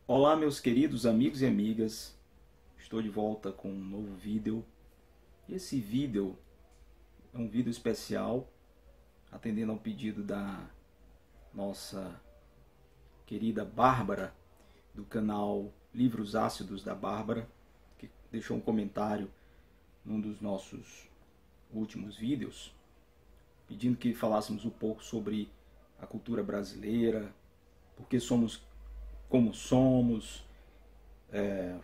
Olá, meus queridos amigos e amigas, estou de volta com um novo vídeo. Esse vídeo é um vídeo especial, atendendo ao pedido da nossa querida Bárbara, do canal Livros Ácidos da Bárbara, que deixou um comentário num dos nossos últimos vídeos, pedindo que falássemos um pouco sobre a cultura brasileira, porque somos como somos,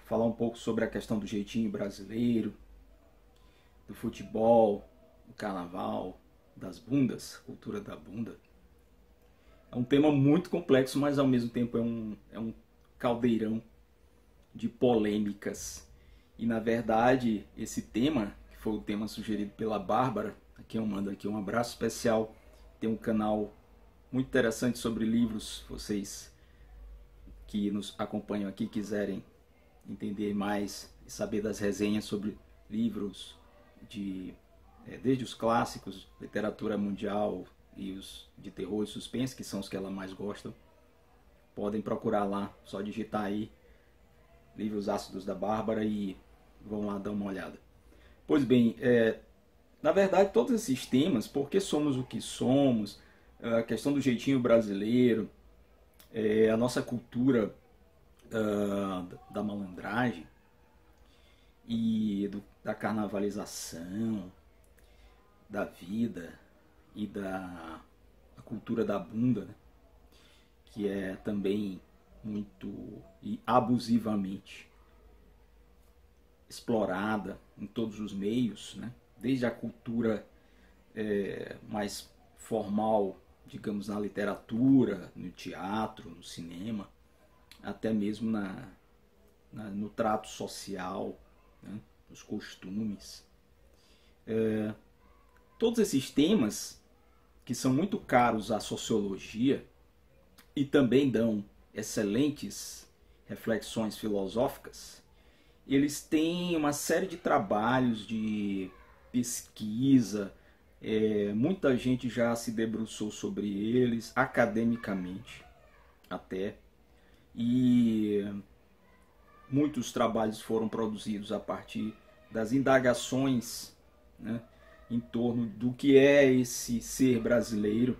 falar um pouco sobre a questão do jeitinho brasileiro, do futebol, do carnaval, das bundas, cultura da bunda. É um tema muito complexo, mas ao mesmo tempo é um caldeirão de polêmicas. E na verdade, esse tema, que foi o tema sugerido pela Bárbara, aqui eu mando aqui um abraço especial, tem um canal muito interessante sobre livros, vocês que nos acompanham aqui quiserem entender mais e saber das resenhas sobre livros desde os clássicos, literatura mundial e os de terror e suspense, que são os que ela mais gosta, podem procurar lá, só digitar aí Livros Ácidos da Bárbara e vão lá dar uma olhada. Pois bem, na verdade todos esses temas, porque somos o que somos, a questão do jeitinho brasileiro, a nossa cultura da malandragem e da carnavalização da vida e da cultura da bunda, né? Que é também muito e abusivamente explorada em todos os meios, né? Desde a cultura mais formal, digamos, na literatura, no teatro, no cinema, até mesmo no trato social, né, nos costumes. Todos esses temas, que são muito caros à sociologia e também dão excelentes reflexões filosóficas, eles têm uma série de trabalhos de pesquisa. Muita gente já se debruçou sobre eles, academicamente até, e muitos trabalhos foram produzidos a partir das indagações, né, em torno do que é esse ser brasileiro,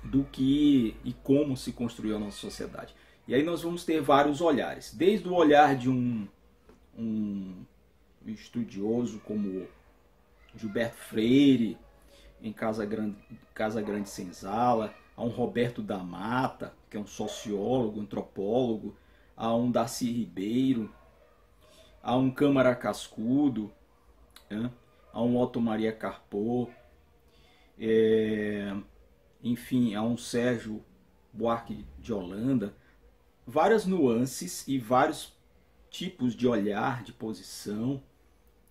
do que e como se construiu a nossa sociedade. E aí nós vamos ter vários olhares, desde o olhar de um estudioso como Gilberto Freire, em Casa Grande Senzala, a um Roberto da Mata, que é um sociólogo, antropólogo, a um Darcy Ribeiro, a um Câmara Cascudo, né? A um Otto Maria Carpo, enfim, a um Sérgio Buarque de Holanda. Várias nuances e vários tipos de olhar, de posição,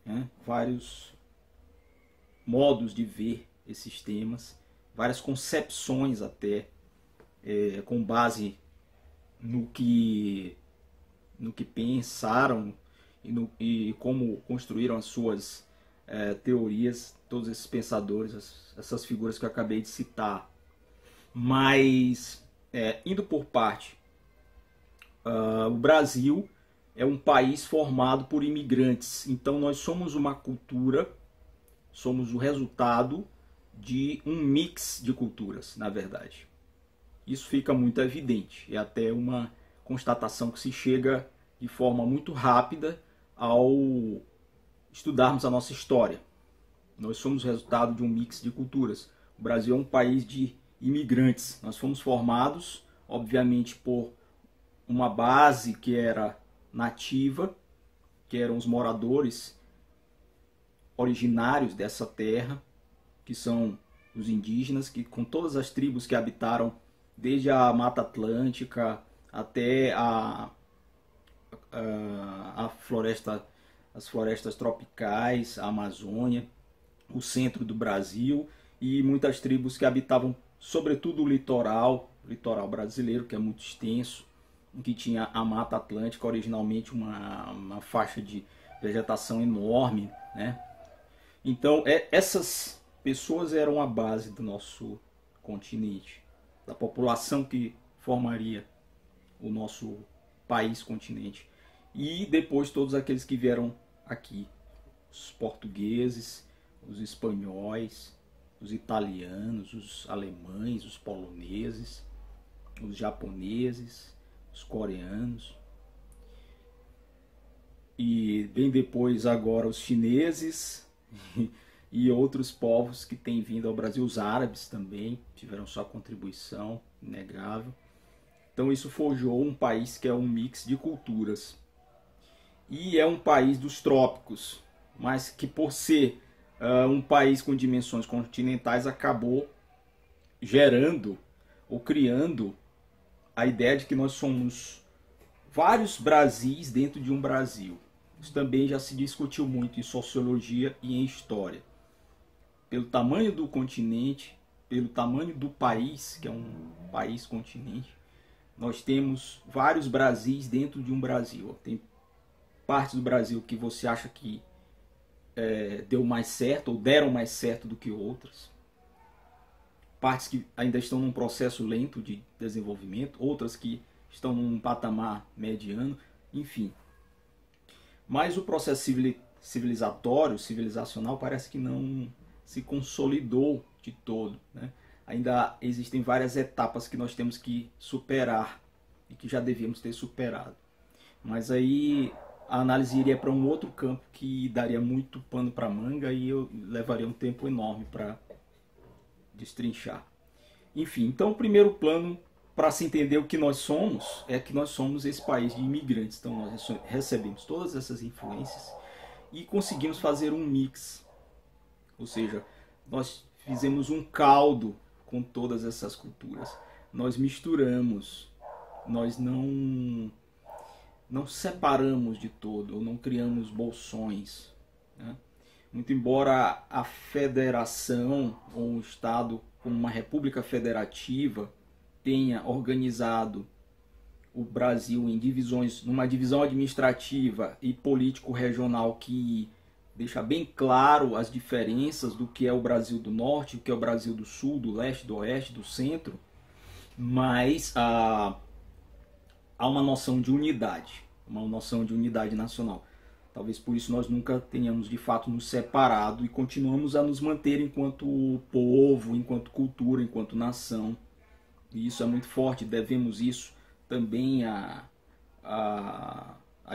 né? Vários modos de ver esses temas, várias concepções até, com base no que pensaram e como construíram as suas teorias, todos esses pensadores, essas figuras que eu acabei de citar. Mas, indo por parte, o Brasil é um país formado por imigrantes, então nós somos uma cultura, somos o resultado de um mix de culturas, na verdade. Isso fica muito evidente, é até uma constatação que se chega de forma muito rápida ao estudarmos a nossa história. Nós somos o resultado de um mix de culturas. O Brasil é um país de imigrantes. Nós fomos formados, obviamente, por uma base que era nativa, que eram os moradores originários dessa terra, que são os indígenas, que com todas as tribos que habitaram desde a Mata Atlântica até as florestas tropicais, a Amazônia, o centro do Brasil, e muitas tribos que habitavam sobretudo o litoral brasileiro, que é muito extenso, que tinha a Mata Atlântica, originalmente uma faixa de vegetação enorme, né? Então, essas pessoas eram a base do nosso continente, da população que formaria o nosso país continente. E depois todos aqueles que vieram aqui, os portugueses, os espanhóis, os italianos, os alemães, os poloneses, os japoneses, os coreanos. E bem depois agora os chineses e outros povos que têm vindo ao Brasil. Os árabes também tiveram sua contribuição inegável. Então isso forjou um país que é um mix de culturas. E é um país dos trópicos, mas que por ser um país com dimensões continentais acabou gerando ou criando a ideia de que nós somos vários Brasis dentro de um Brasil. Isso também já se discutiu muito em sociologia e em história. Pelo tamanho do continente, pelo tamanho do país, que é um país-continente, nós temos vários Brasis dentro de um Brasil. Tem partes do Brasil que você acha que deu mais certo ou deram mais certo do que outras. Partes que ainda estão num processo lento de desenvolvimento, outras que estão num patamar mediano, enfim. Mas o processo civilizacional parece que não se consolidou de todo, né? Ainda existem várias etapas que nós temos que superar e que já devíamos ter superado. Mas aí a análise iria para um outro campo que daria muito pano para manga e eu levaria um tempo enorme para destrinchar. Enfim, então o primeiro plano para se entender o que nós somos é que nós somos esse país de imigrantes. Então nós recebemos todas essas influências e conseguimos fazer um mix. Ou seja, nós fizemos um caldo com todas essas culturas. Nós misturamos, nós não separamos de todo, ou não criamos bolsões, né? Muito embora a federação ou um Estado como uma república federativa tenha organizado o Brasil em divisões, numa divisão administrativa e político-regional que deixa bem claro as diferenças do que é o Brasil do Norte, o que é o Brasil do Sul, do Leste, do Oeste, do Centro, mas há uma noção de unidade, uma noção de unidade nacional. Talvez por isso nós nunca tenhamos de fato nos separado e continuamos a nos manter enquanto povo, enquanto cultura, enquanto nação. E isso é muito forte, devemos isso também à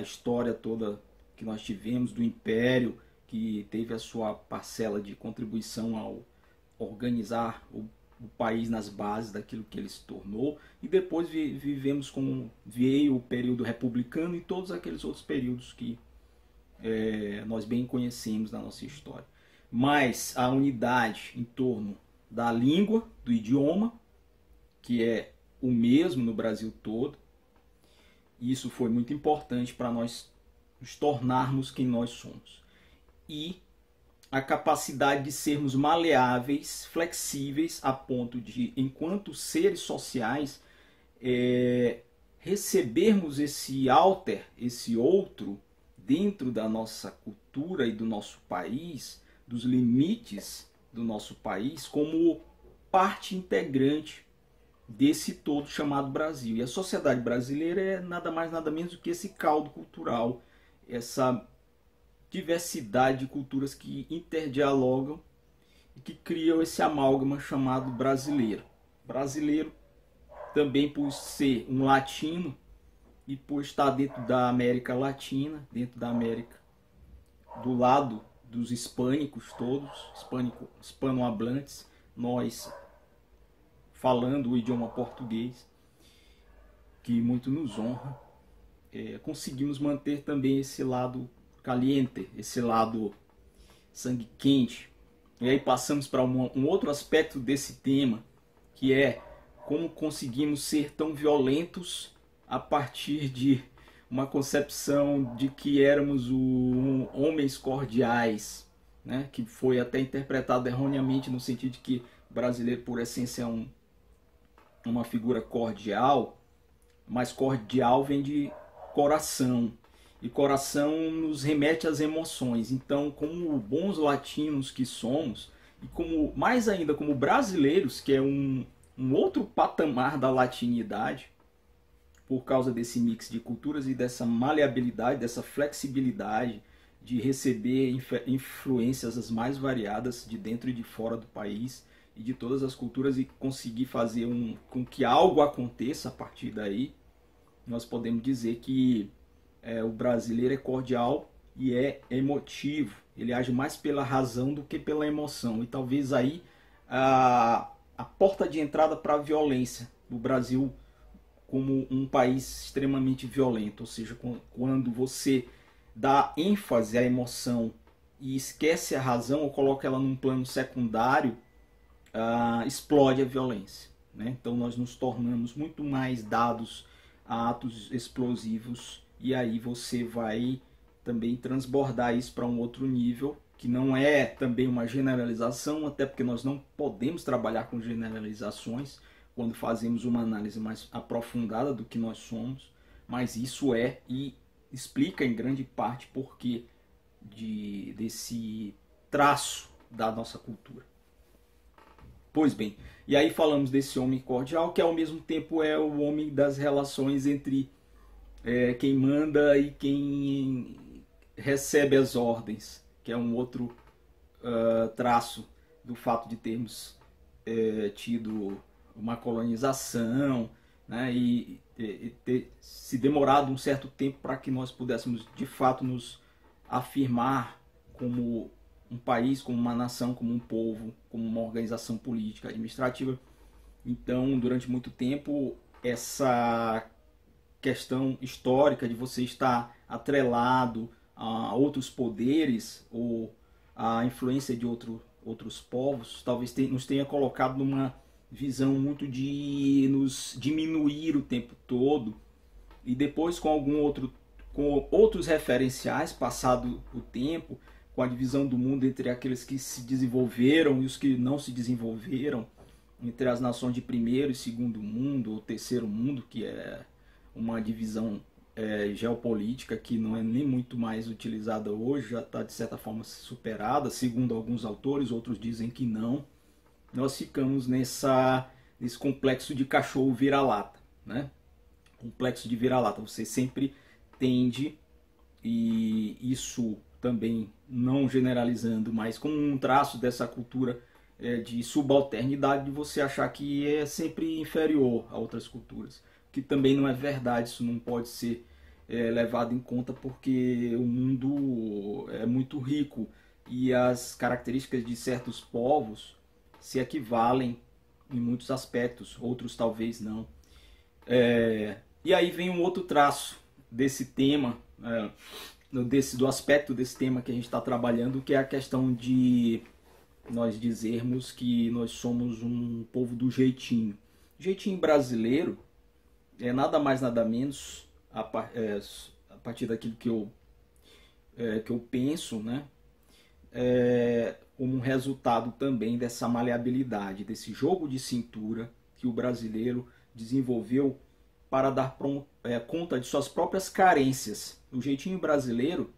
história toda que nós tivemos do Império, que teve a sua parcela de contribuição ao organizar o país nas bases daquilo que ele se tornou, e depois veio o período republicano e todos aqueles outros períodos que nós bem conhecemos na nossa história. Mas a unidade em torno da língua, do idioma, que é o mesmo no Brasil todo, e isso foi muito importante para nós nos tornarmos quem nós somos. E a capacidade de sermos maleáveis, flexíveis, a ponto de, enquanto seres sociais, recebermos esse alter, esse outro, dentro da nossa cultura e do nosso país, dos limites do nosso país, como parte integrante desse todo chamado Brasil. E a sociedade brasileira é nada mais nada menos do que esse caldo cultural, essa diversidade de culturas que interdialogam e que criam esse amálgama chamado brasileiro. Brasileiro também por ser um latino e por estar dentro da América Latina, dentro da América, do lado dos hispânicos todos, hispanohablantes, nós falando o idioma português, que muito nos honra, conseguimos manter também esse lado caliente, esse lado sangue quente. E aí passamos para um outro aspecto desse tema, que é como conseguimos ser tão violentos a partir de uma concepção de que éramos homens cordiais, né? Que foi até interpretado erroneamente no sentido de que o brasileiro por essência é uma figura cordial, mas cordial vem de coração. E coração nos remete às emoções. Então, como bons latinos que somos, e como mais ainda como brasileiros, que é um outro patamar da latinidade, por causa desse mix de culturas e dessa maleabilidade, dessa flexibilidade de receber influências as mais variadas de dentro e de fora do país e de todas as culturas, e conseguir fazer com que algo aconteça a partir daí, nós podemos dizer que o brasileiro é cordial e é emotivo. Ele age mais pela razão do que pela emoção. E talvez aí a porta de entrada para a violência do Brasil como um país extremamente violento. Ou seja, quando você dá ênfase à emoção e esquece a razão ou coloca ela num plano secundário, explode a violência, né? Então nós nos tornamos muito mais dados a atos explosivos, e aí você vai também transbordar isso para um outro nível, que não é também uma generalização, até porque nós não podemos trabalhar com generalizações quando fazemos uma análise mais aprofundada do que nós somos, mas isso e explica em grande parte porquê desse traço da nossa cultura. Pois bem, e aí falamos desse homem cordial, que ao mesmo tempo é o homem das relações entre quem manda e quem recebe as ordens, que é um outro traço do fato de termos tido uma colonização, né, e ter se demorado um certo tempo para que nós pudéssemos de fato nos afirmar como um país, como uma nação, como um povo, como uma organização política, administrativa. Então, durante muito tempo, essa questão histórica de você estar atrelado a outros poderes ou a influência de outros povos, talvez nos tenha colocado numa visão muito de nos diminuir o tempo todo, e depois com outros referenciais, passado o tempo, com a divisão do mundo entre aqueles que se desenvolveram e os que não se desenvolveram, entre as nações de primeiro e segundo mundo, ou terceiro mundo, que é uma divisão geopolítica que não é nem muito mais utilizada hoje, já está de certa forma superada, segundo alguns autores, outros dizem que não. Nós ficamos nesse complexo de cachorro vira-lata, né? Complexo de vira-lata, você sempre tende, e isso também não generalizando, mas com um traço dessa cultura de subalternidade, de você achar que é sempre inferior a outras culturas, que também não é verdade. Isso não pode ser levado em conta, porque o mundo é muito rico e as características de certos povos se equivalem em muitos aspectos, outros talvez não. E aí vem um outro traço desse tema, do aspecto desse tema que a gente está trabalhando, que é a questão de nós dizermos que nós somos um povo do jeitinho. O jeitinho brasileiro é nada mais nada menos, a partir daquilo que eu penso, né? Como um resultado também dessa maleabilidade, desse jogo de cintura que o brasileiro desenvolveu para dar conta de suas próprias carências. O jeitinho brasileiro,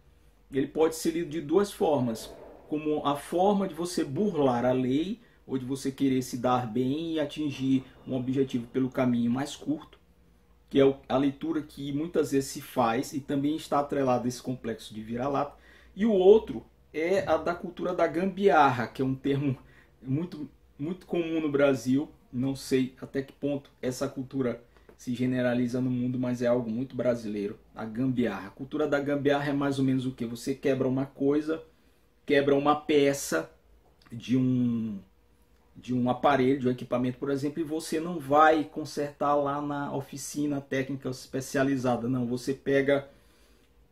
ele pode ser lido de duas formas, como a forma de você burlar a lei, ou de você querer se dar bem e atingir um objetivo pelo caminho mais curto, que é a leitura que muitas vezes se faz e também está atrelado a esse complexo de vira-lata. E o outro é a da cultura da gambiarra, que é um termo muito, muito comum no Brasil. Não sei até que ponto essa cultura se generaliza no mundo, mas é algo muito brasileiro. A gambiarra. A cultura da gambiarra é mais ou menos o que? Você quebra uma coisa, quebra uma peça de um aparelho, de um equipamento, por exemplo, e você não vai consertar lá na oficina técnica especializada. Não, você pega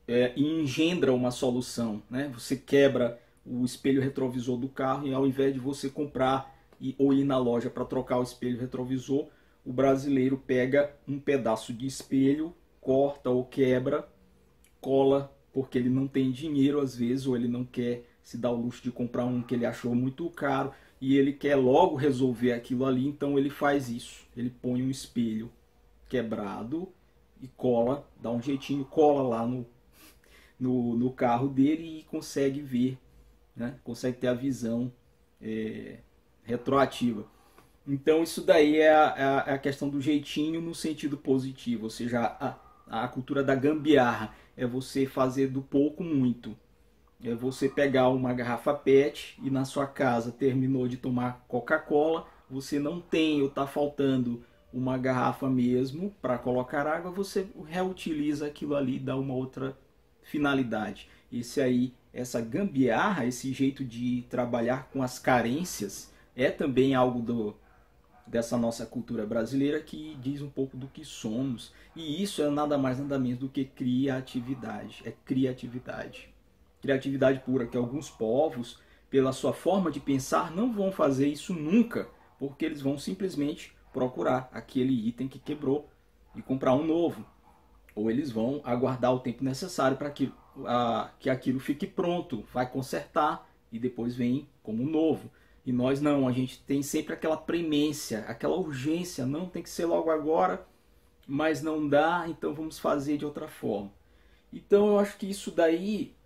e engendra uma solução, né? Você quebra o espelho retrovisor do carro, e ao invés de você comprar ou ir na loja para trocar o espelho retrovisor, o brasileiro pega um pedaço de espelho, corta ou quebra, cola, porque ele não tem dinheiro às vezes, ou ele não quer se dar o luxo de comprar um que ele achou muito caro, e ele quer logo resolver aquilo ali, então ele faz isso. Ele põe um espelho quebrado e cola, dá um jeitinho, cola lá no carro dele e consegue ver, né? Consegue ter a visão retroativa. Então isso daí é a questão do jeitinho no sentido positivo, ou seja, a cultura da gambiarra é você fazer do pouco muito. É você pegar uma garrafa PET e na sua casa terminou de tomar Coca-Cola, você não tem ou está faltando uma garrafa mesmo para colocar água, você reutiliza aquilo ali e dá uma outra finalidade. Essa gambiarra, esse jeito de trabalhar com as carências é também algo dessa nossa cultura brasileira que diz um pouco do que somos. E isso é nada mais nada menos do que criatividade. É criatividade. Criatividade pura, que alguns povos, pela sua forma de pensar, não vão fazer isso nunca, porque eles vão simplesmente procurar aquele item que quebrou e comprar um novo. Ou eles vão aguardar o tempo necessário para que aquilo fique pronto, vai consertar e depois vem como novo. E nós não, a gente tem sempre aquela premência, aquela urgência, não tem que ser logo agora, mas não dá, então vamos fazer de outra forma. Então eu acho que isso daí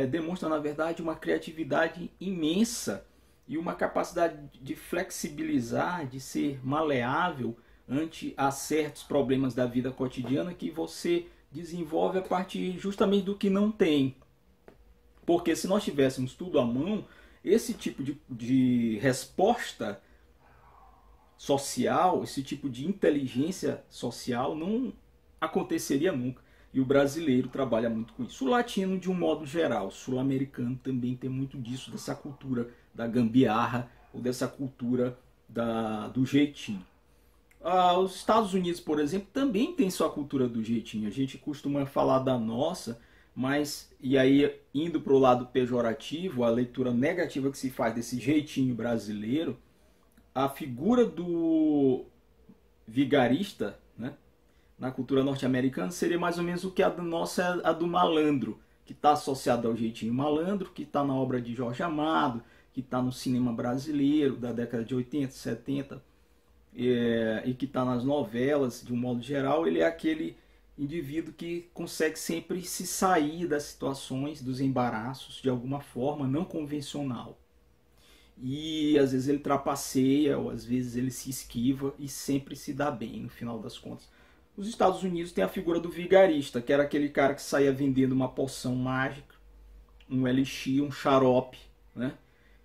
demonstra, na verdade, uma criatividade imensa e uma capacidade de flexibilizar, de ser maleável ante a certos problemas da vida cotidiana que você desenvolve a partir justamente do que não tem. Porque se nós tivéssemos tudo à mão, esse tipo de resposta social, esse tipo de inteligência social não aconteceria nunca. E o brasileiro trabalha muito com isso. O latino, de um modo geral, o sul-americano também tem muito disso, dessa cultura da gambiarra ou dessa cultura do jeitinho. Os Estados Unidos, por exemplo, também tem sua cultura do jeitinho. A gente costuma falar da nossa, mas, e aí indo para o lado pejorativo, a leitura negativa que se faz desse jeitinho brasileiro, a figura do vigarista, né, na cultura norte-americana seria mais ou menos o que a nossa a do malandro, que está associado ao jeitinho malandro, que está na obra de Jorge Amado, que está no cinema brasileiro da década de 80, 70, e que está nas novelas, de um modo geral. Ele é aquele indivíduo que consegue sempre se sair das situações, dos embaraços, de alguma forma não convencional. E às vezes ele trapaceia, ou às vezes ele se esquiva e sempre se dá bem, no final das contas. Os Estados Unidos tem a figura do vigarista, que era aquele cara que saía vendendo uma poção mágica, um elixir, um xarope, né?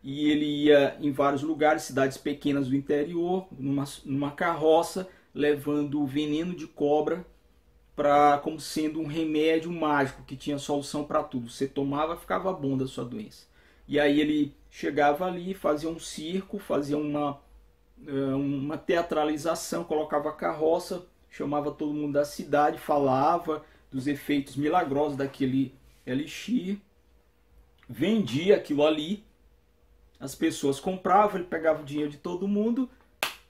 E ele ia em vários lugares, cidades pequenas do interior, numa carroça, levando o veneno de cobra como sendo um remédio mágico que tinha solução para tudo. Você tomava, ficava bom da sua doença. E aí ele chegava ali, fazia um circo, fazia uma teatralização, colocava a carroça, chamava todo mundo da cidade, falava dos efeitos milagrosos daquele elixir, vendia aquilo ali, as pessoas compravam, ele pegava o dinheiro de todo mundo,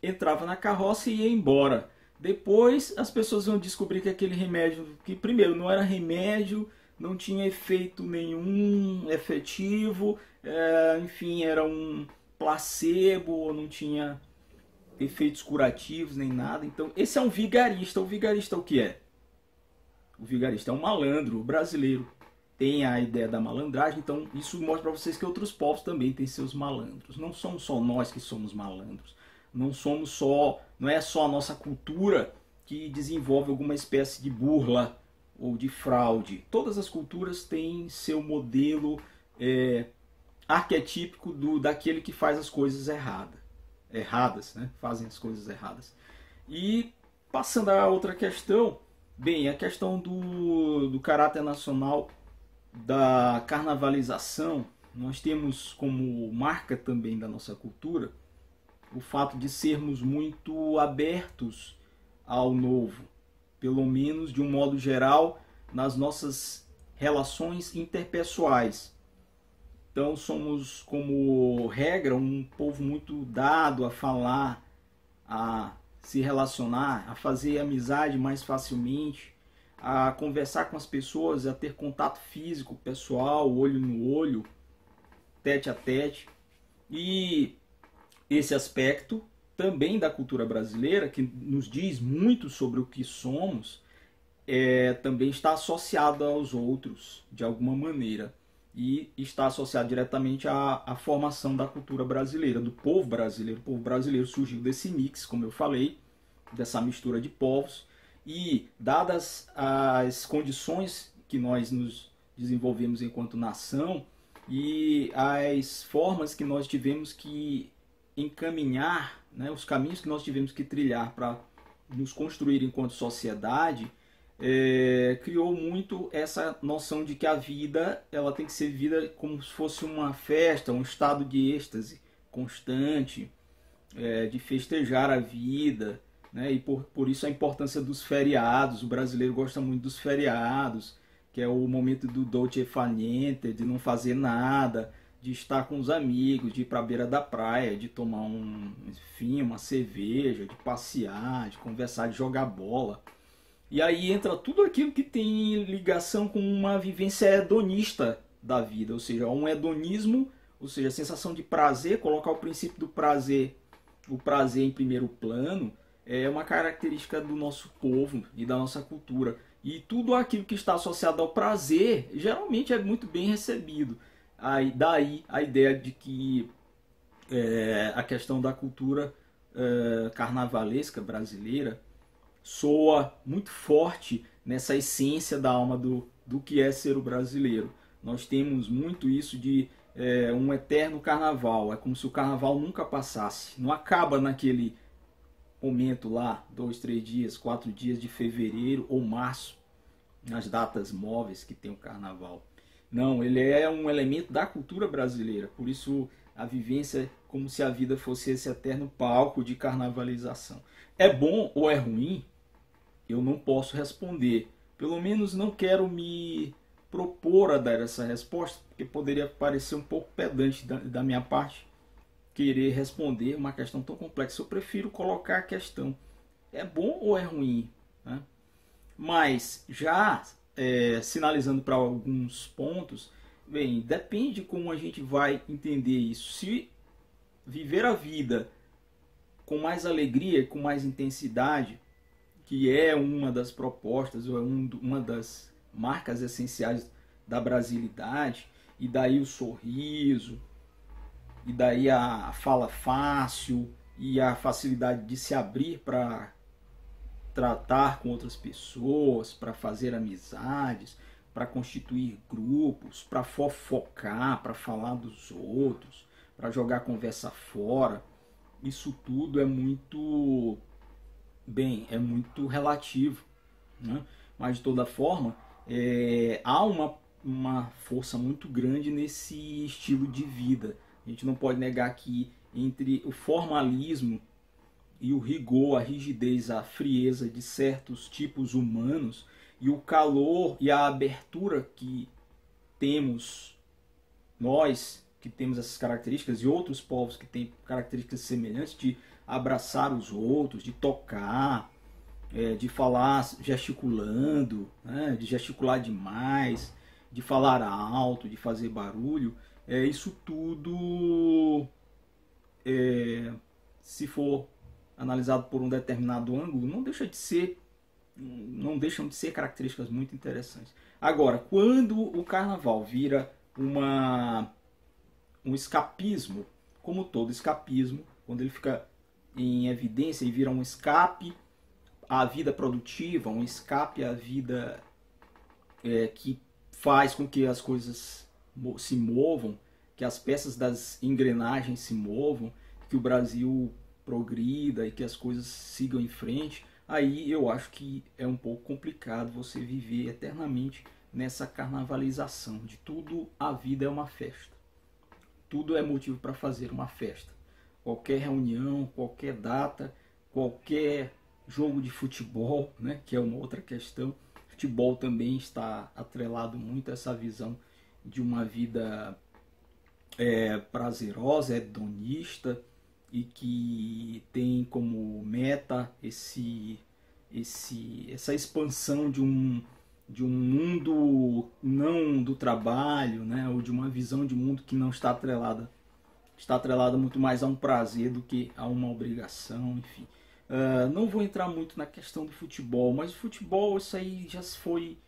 entrava na carroça e ia embora. Depois as pessoas vão descobrir que aquele remédio, que primeiro não era remédio, não tinha efeito nenhum efetivo, enfim, era um placebo, não tinha efeitos curativos nem nada. Então esse é um vigarista. O vigarista o que é? O vigarista é um malandro. O brasileiro tem a ideia da malandragem, então isso mostra para vocês que outros povos também têm seus malandros. Não somos só nós que somos malandros. Não é só a nossa cultura que desenvolve alguma espécie de burla ou de fraude. Todas as culturas têm seu modelo arquetípico daquele que faz as coisas erradas, né? Fazem as coisas erradas. E passando a outra questão, bem, a questão do caráter nacional, da carnavalização. Nós temos como marca também da nossa cultura o fato de sermos muito abertos ao novo, pelo menos de um modo geral, nas nossas relações interpessoais. Então somos, como regra, um povo muito dado a falar, a se relacionar, a fazer amizade mais facilmente, a conversar com as pessoas, a ter contato físico, pessoal, olho no olho, tete a tete. E esse aspecto também da cultura brasileira, que nos diz muito sobre o que somos, também está associado aos outros de alguma maneira e está associado diretamente à formação da cultura brasileira, do povo brasileiro. O povo brasileiro surgiu desse mix, como eu falei, dessa mistura de povos, e dadas as condições que nós nos desenvolvemos enquanto nação e as formas que nós tivemos que encaminhar, né, os caminhos que nós tivemos que trilhar para nos construir enquanto sociedade, criou muito essa noção de que a vida ela tem que ser vivida como se fosse uma festa, um estado de êxtase constante, de festejar a vida, né? E por isso a importância dos feriados. O brasileiro gosta muito dos feriados, que é o momento do dolce far niente, de não fazer nada, de estar com os amigos, de ir para a beira da praia, de tomar uma cerveja, de passear, de conversar, de jogar bola. E aí entra tudo aquilo que tem ligação com uma vivência hedonista da vida, ou seja, um hedonismo, ou seja, a sensação de prazer, colocar o princípio do prazer, o prazer em primeiro plano, é uma característica do nosso povo e da nossa cultura. E tudo aquilo que está associado ao prazer, geralmente é muito bem recebido. Daí a ideia de que a questão da cultura carnavalesca brasileira soa muito forte nessa essência da alma do que é ser o brasileiro. Nós temos muito isso de um eterno carnaval. É como se o carnaval nunca passasse. Não acaba naquele momento lá, 2, 3 dias, 4 dias de fevereiro ou março, nas datas móveis que tem o carnaval. Não, ele é um elemento da cultura brasileira. Por isso a vivência é como se a vida fosse esse eterno palco de carnavalização. É bom ou é ruim? Eu não posso responder. Pelo menos não quero me propor a dar essa resposta, porque poderia parecer um pouco pedante da minha parte querer responder uma questão tão complexa. Eu prefiro colocar a questão: é bom ou é ruim? Né? Mas já sinalizando para alguns pontos, bem, depende como a gente vai entender isso. Se viver a vida com mais alegria, com mais intensidade, que é uma das propostas, ou é uma das marcas essenciais da brasilidade, e daí o sorriso, e daí a fala fácil, e a facilidade de se abrir para tratar com outras pessoas, para fazer amizades, para constituir grupos, para fofocar, para falar dos outros, para jogar a conversa fora. Isso tudo é muito relativo, né? Mas de toda forma há uma força muito grande nesse estilo de vida. A gente não pode negar que entre o formalismo e o rigor, a rigidez, a frieza de certos tipos humanos e o calor e a abertura que temos nós, que temos essas características, e outros povos que têm características semelhantes, de abraçar os outros, de tocar, de falar gesticulando, né, de gesticular demais, de falar alto, de fazer barulho, isso tudo, se for analisado por um determinado ângulo, não deixam de ser características muito interessantes. Agora, quando o carnaval vira um escapismo, como todo escapismo, quando ele fica em evidência e vira um escape à vida produtiva, um escape à vida que faz com que as coisas se movam, que as peças das engrenagens se movam, que o Brasil progrida e que as coisas sigam em frente, aí eu acho que é um pouco complicado você viver eternamente nessa carnavalização de tudo. A vida é uma festa, tudo é motivo para fazer uma festa. Qualquer reunião, qualquer data, qualquer jogo de futebol, né, que é uma outra questão. Futebol também está atrelado muito a essa visão de uma vida prazerosa, hedonista, e que tem como meta essa expansão de um mundo não do trabalho, né, ou de uma visão de mundo que não está atrelada muito mais a um prazer do que a uma obrigação, enfim. Não vou entrar muito na questão do futebol, mas o futebol, isso aí já se foi,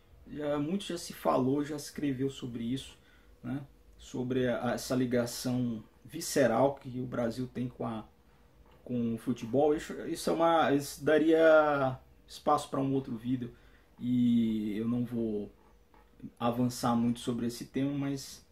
muito já se falou, já se escreveu sobre isso, né? Sobre essa ligação visceral que o Brasil tem com o futebol. Isso daria espaço para um outro vídeo e eu não vou avançar muito sobre esse tema, mas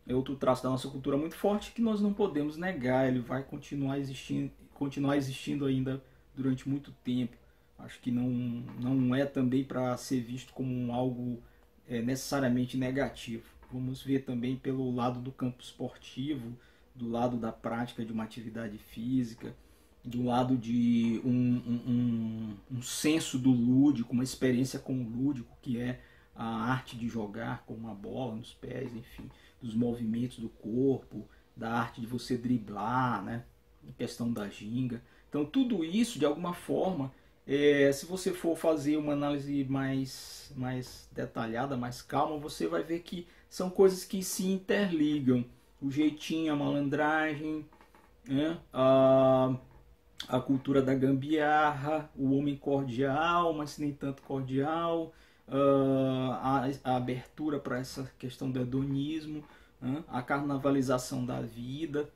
é outro traço da nossa cultura muito forte que nós não podemos negar. Ele vai continuar existindo ainda durante muito tempo. Acho que não é também para ser visto como algo necessariamente negativo. Vamos ver também pelo lado do campo esportivo, do lado da prática de uma atividade física, do lado de um senso do lúdico, uma experiência com o lúdico, que é a arte de jogar com uma bola nos pés, enfim, dos movimentos do corpo, da arte de você driblar, né? A questão da ginga. Então tudo isso, de alguma forma, se você for fazer uma análise mais detalhada, mais calma, você vai ver que são coisas que se interligam. O jeitinho, a malandragem, né? A cultura da gambiarra, o homem cordial, mas nem tanto cordial, a abertura para essa questão do hedonismo, né? A carnavalização da vida,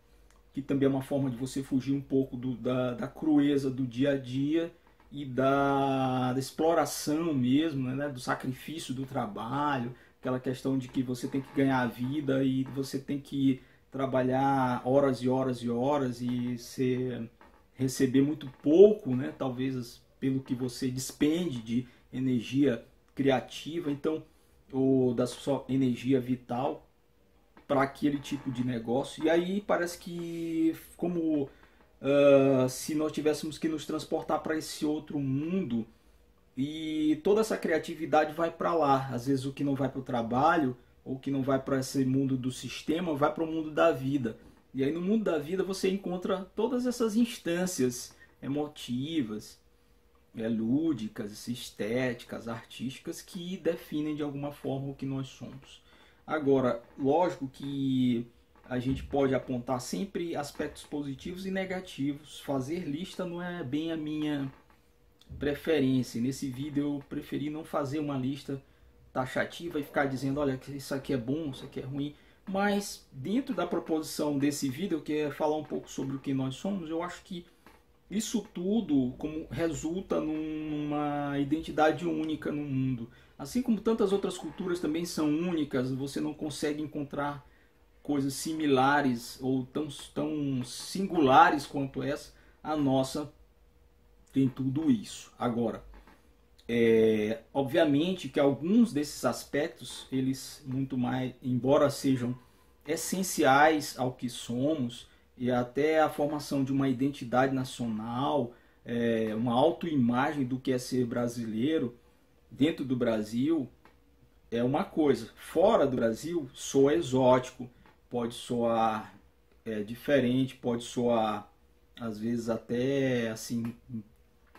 que também é uma forma de você fugir um pouco da crueza do dia a dia e da exploração mesmo, né? Do sacrifício do trabalho, aquela questão de que você tem que ganhar a vida e você tem que trabalhar horas e horas e horas e receber muito pouco, né? Talvez pelo que você despende de energia criativa, então, ou da sua energia vital para aquele tipo de negócio. E aí parece que como se nós tivéssemos que nos transportar para esse outro mundo e toda essa criatividade vai para lá. Às vezes o que não vai para o trabalho ou que não vai para esse mundo do sistema vai para o mundo da vida. E aí no mundo da vida você encontra todas essas instâncias emotivas, lúdicas, estéticas, artísticas que definem de alguma forma o que nós somos. Agora, lógico que a gente pode apontar sempre aspectos positivos e negativos. Fazer lista não é bem a minha preferência. Nesse vídeo eu preferi não fazer uma lista taxativa e ficar dizendo, olha, isso aqui é bom, isso aqui é ruim. Mas dentro da proposição desse vídeo, que é falar um pouco sobre o que nós somos, eu acho que isso tudo resulta numa identidade única no mundo. Assim como tantas outras culturas também são únicas, você não consegue encontrar coisas similares ou tão singulares quanto essa. A nossa tem tudo isso. Agora, obviamente que alguns desses aspectos, eles muito mais, embora sejam essenciais ao que somos, e até a formação de uma identidade nacional, uma autoimagem do que é ser brasileiro, dentro do Brasil, é uma coisa. Fora do Brasil, soa exótico, pode soar diferente, pode soar, às vezes, até assim,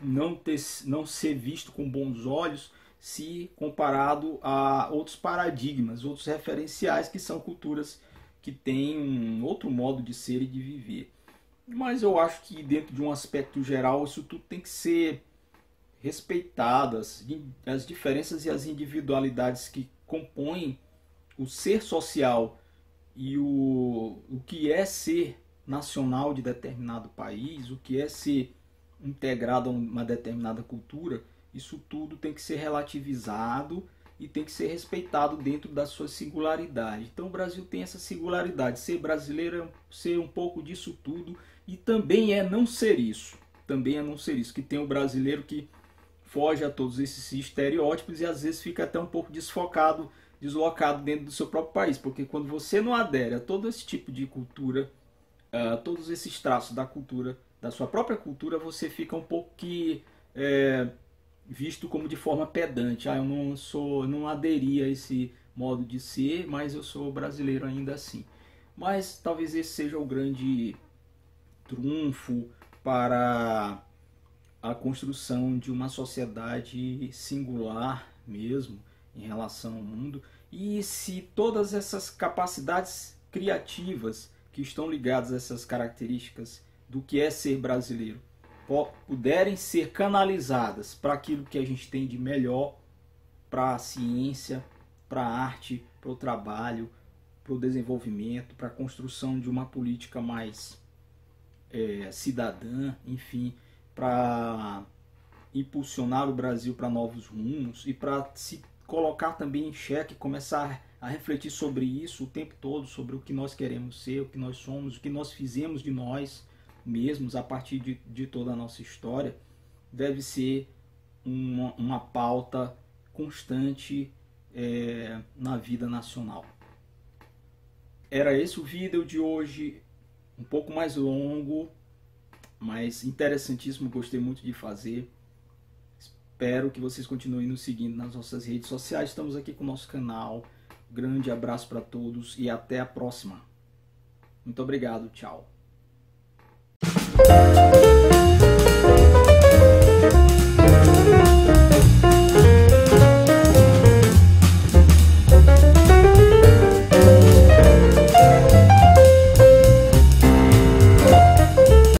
não ser visto com bons olhos se comparado a outros paradigmas, outros referenciais que são culturas que têm um outro modo de ser e de viver. Mas eu acho que dentro de um aspecto geral isso tudo tem que ser respeitado, as diferenças e as individualidades que compõem o ser social e o que é ser nacional de determinado país, o que é ser integrado a uma determinada cultura. Isso tudo tem que ser relativizado e tem que ser respeitado dentro da sua singularidade. Então o Brasil tem essa singularidade. Ser brasileiro é ser um pouco disso tudo e também é não ser isso. Também é não ser isso. Que tem o brasileiro que foge a todos esses estereótipos e às vezes fica até um pouco desfocado, deslocado dentro do seu próprio país. Porque quando você não adere a todo esse tipo de cultura, todos esses traços da cultura, da sua própria cultura, você fica um pouco que visto como de forma pedante. Eu não aderi a esse modo de ser, mas eu sou brasileiro ainda assim. Mas talvez esse seja o grande trunfo para a construção de uma sociedade singular mesmo em relação ao mundo. E se todas essas capacidades criativas que estão ligadas a essas características do que é ser brasileiro puderem ser canalizadas para aquilo que a gente tem de melhor, para a ciência, para a arte, para o trabalho, para o desenvolvimento, para a construção de uma política mais cidadã, enfim, para impulsionar o Brasil para novos rumos e para se colocar também em xeque, começar a refletir sobre isso o tempo todo, sobre o que nós queremos ser, o que nós somos, o que nós fizemos de nós mesmos a partir de toda a nossa história, deve ser uma pauta constante na vida nacional. Era esse o vídeo de hoje, um pouco mais longo, mas interessantíssimo, gostei muito de fazer. Espero que vocês continuem nos seguindo nas nossas redes sociais. Estamos aqui com o nosso canal. Grande abraço para todos e até a próxima. Muito obrigado, tchau.